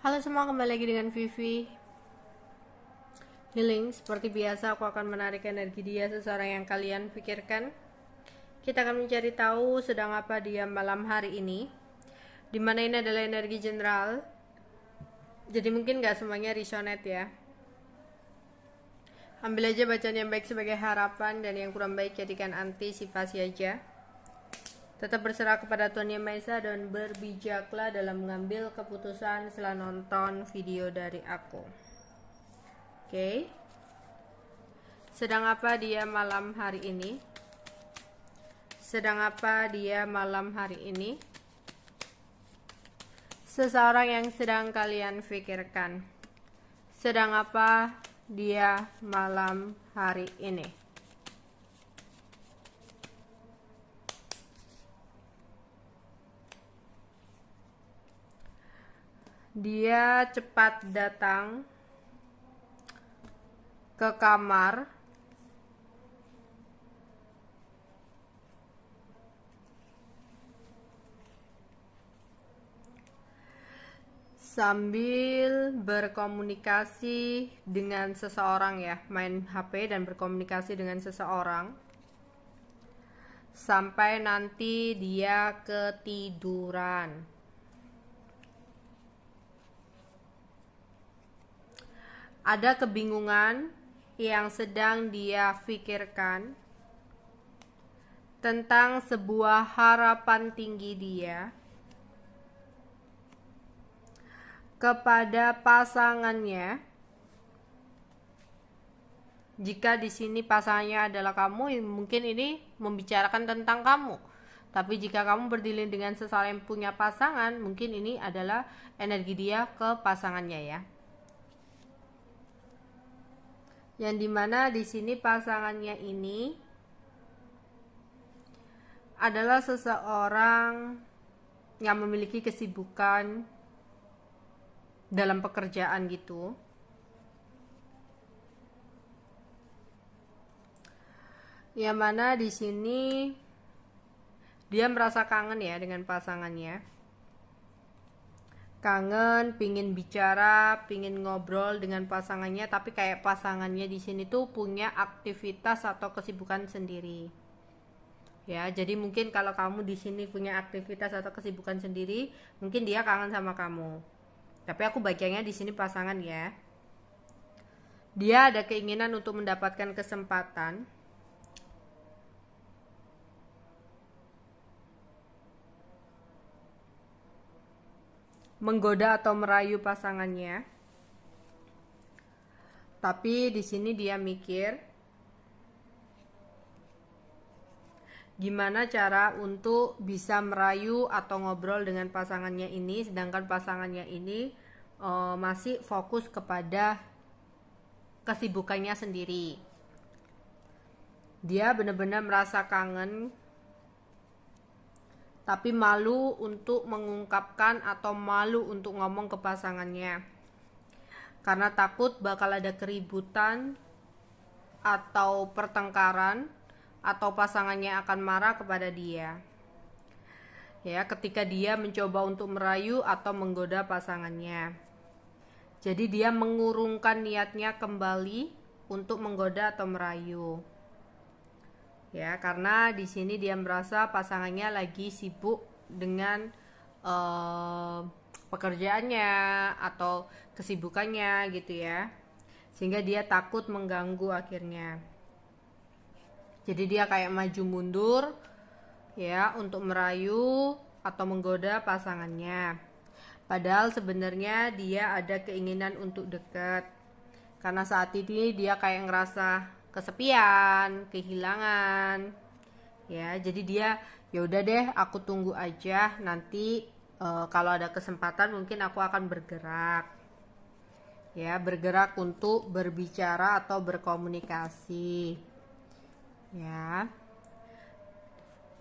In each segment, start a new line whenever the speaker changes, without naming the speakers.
Halo semua, kembali lagi dengan Vivi Healing. Seperti biasa, aku akan menarik energi dia, seseorang yang kalian pikirkan. Kita akan mencari tahu sedang apa dia malam hari ini, dimana ini adalah energi general, jadi mungkin gak semuanya resonate ya. Ambil aja bacaan yang baik sebagai harapan, dan yang kurang baik jadikan antisipasi aja. Tetap berserah kepada Tuhan Yang Maha Esa dan berbijaklah dalam mengambil keputusan setelah nonton video dari aku. Oke. Sedang apa dia malam hari ini? Sedang apa dia malam hari ini? Seseorang yang sedang kalian pikirkan. Sedang apa dia malam hari ini? Dia cepat datang ke kamar sambil berkomunikasi dengan seseorang ya, main HP dan berkomunikasi dengan seseorang sampai nanti dia ketiduran. Ada kebingungan yang sedang dia pikirkan tentang sebuah harapan tinggi dia kepada pasangannya. Jika di sini pasangannya adalah kamu, mungkin ini membicarakan tentang kamu. Tapi jika kamu berdilin dengan seseorang yang punya pasangan, mungkin ini adalah energi dia ke pasangannya ya. Yang dimana di sini pasangannya ini adalah seseorang yang memiliki kesibukan dalam pekerjaan gitu. Yang mana di sini dia merasa kangen ya dengan pasangannya. Kangen, pingin bicara, pingin ngobrol dengan pasangannya, tapi kayak pasangannya di sini tuh punya aktivitas atau kesibukan sendiri. Ya, jadi mungkin kalau kamu di sini punya aktivitas atau kesibukan sendiri, mungkin dia kangen sama kamu. Tapi aku bacanya di sini pasangan ya. Dia ada keinginan untuk mendapatkan kesempatan menggoda atau merayu pasangannya. Tapi di sini dia mikir gimana cara untuk bisa merayu atau ngobrol dengan pasangannya ini, sedangkan pasangannya ini masih fokus kepada kesibukannya sendiri. Dia benar-benar merasa kangen, tapi malu untuk mengungkapkan atau malu untuk ngomong ke pasangannya, karena takut bakal ada keributan atau pertengkaran, atau pasangannya akan marah kepada dia ya, ketika dia mencoba untuk merayu atau menggoda pasangannya. Jadi dia mengurungkan niatnya kembali untuk menggoda atau merayu ya, karena di sini dia merasa pasangannya lagi sibuk dengan pekerjaannya atau kesibukannya gitu ya, sehingga dia takut mengganggu akhirnya. Jadi dia kayak maju mundur ya untuk merayu atau menggoda pasangannya, padahal sebenarnya dia ada keinginan untuk dekat, karena saat ini dia kayak ngerasa kesepian, kehilangan ya. Jadi dia ya udah deh, aku tunggu aja, nanti kalau ada kesempatan mungkin aku akan bergerak ya, bergerak untuk berbicara atau berkomunikasi ya.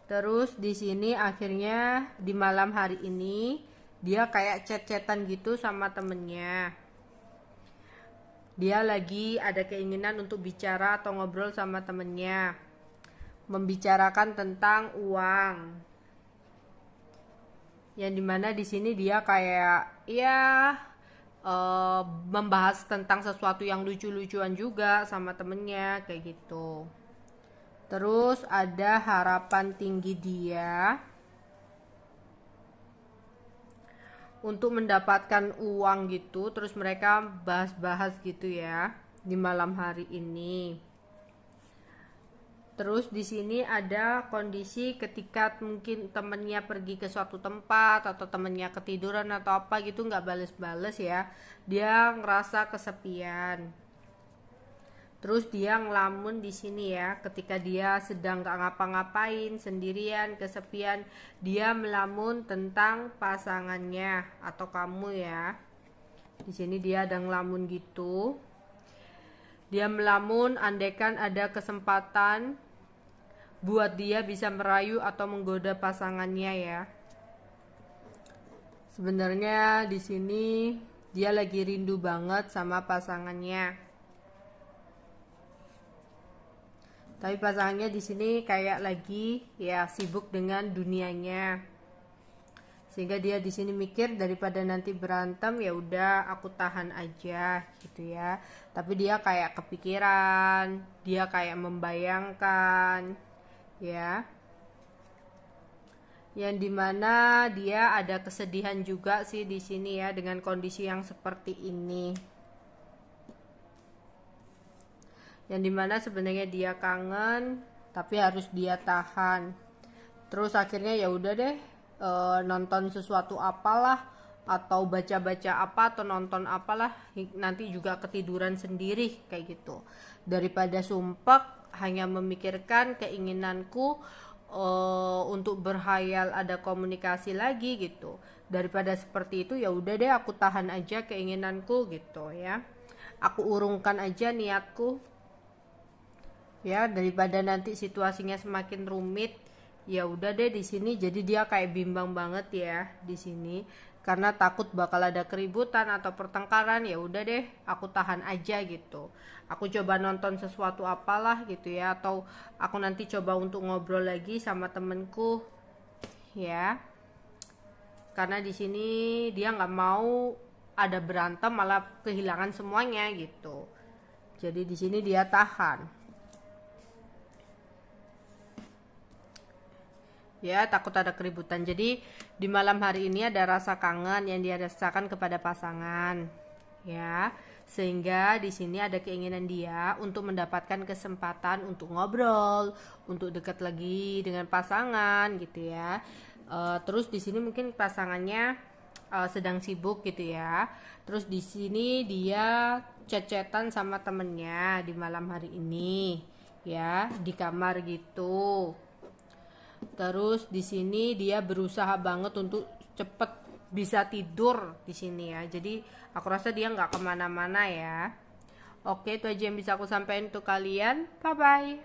Terus di sini akhirnya di malam hari ini dia kayak chat-chatan gitu sama temennya. Dia lagi ada keinginan untuk bicara atau ngobrol sama temennya, membicarakan tentang uang. Yang dimana di sini dia kayak ya membahas tentang sesuatu yang lucu-lucuan juga sama temennya kayak gitu. Terus ada harapan tinggi dia untuk mendapatkan uang gitu, terus mereka bahas-bahas gitu ya di malam hari ini. Terus di sini ada kondisi ketika mungkin temennya pergi ke suatu tempat atau temennya ketiduran atau apa gitu nggak bales-bales ya, dia ngerasa kesepian. Terus dia ngelamun di sini ya, ketika dia sedang gak ngapa-ngapain, sendirian, kesepian, dia melamun tentang pasangannya atau kamu ya. Di sini dia ada ngelamun gitu. Dia melamun andaikan ada kesempatan buat dia bisa merayu atau menggoda pasangannya ya. Sebenarnya di sini dia lagi rindu banget sama pasangannya. Tapi pasangannya di sini kayak lagi ya sibuk dengan dunianya. Sehingga dia di sini mikir daripada nanti berantem ya udah aku tahan aja gitu ya. Tapi dia kayak kepikiran, dia kayak membayangkan ya. Yang dimana dia ada kesedihan juga sih di sini ya dengan kondisi yang seperti ini. Yang dimana sebenarnya dia kangen tapi harus dia tahan. Terus akhirnya ya udah deh, nonton sesuatu apalah atau baca-baca apa atau nonton apalah, nanti juga ketiduran sendiri kayak gitu, daripada sumpek hanya memikirkan keinginanku untuk berhayal ada komunikasi lagi gitu. Daripada seperti itu ya udah deh aku tahan aja keinginanku gitu ya, aku urungkan aja niatku ya, daripada nanti situasinya semakin rumit. Ya udah deh di sini, jadi dia kayak bimbang banget ya di sini karena takut bakal ada keributan atau pertengkaran. Ya udah deh aku tahan aja gitu, aku coba nonton sesuatu apalah gitu ya, atau aku nanti coba untuk ngobrol lagi sama temenku ya, karena di sini dia nggak mau ada berantem malah kehilangan semuanya gitu. Jadi di sini dia tahan ya, takut ada keributan. Jadi di malam hari ini ada rasa kangen yang dia rasakan kepada pasangan ya, sehingga di sini ada keinginan dia untuk mendapatkan kesempatan untuk ngobrol, untuk dekat lagi dengan pasangan gitu ya. Terus di sini mungkin pasangannya sedang sibuk gitu ya. Terus di sini dia chat-chatan sama temennya di malam hari ini ya, di kamar gitu. Terus di sini dia berusaha banget untuk cepet bisa tidur di sini ya. Jadi aku rasa dia nggak kemana-mana ya. Oke, itu aja yang bisa aku sampaikan untuk kalian. Bye bye.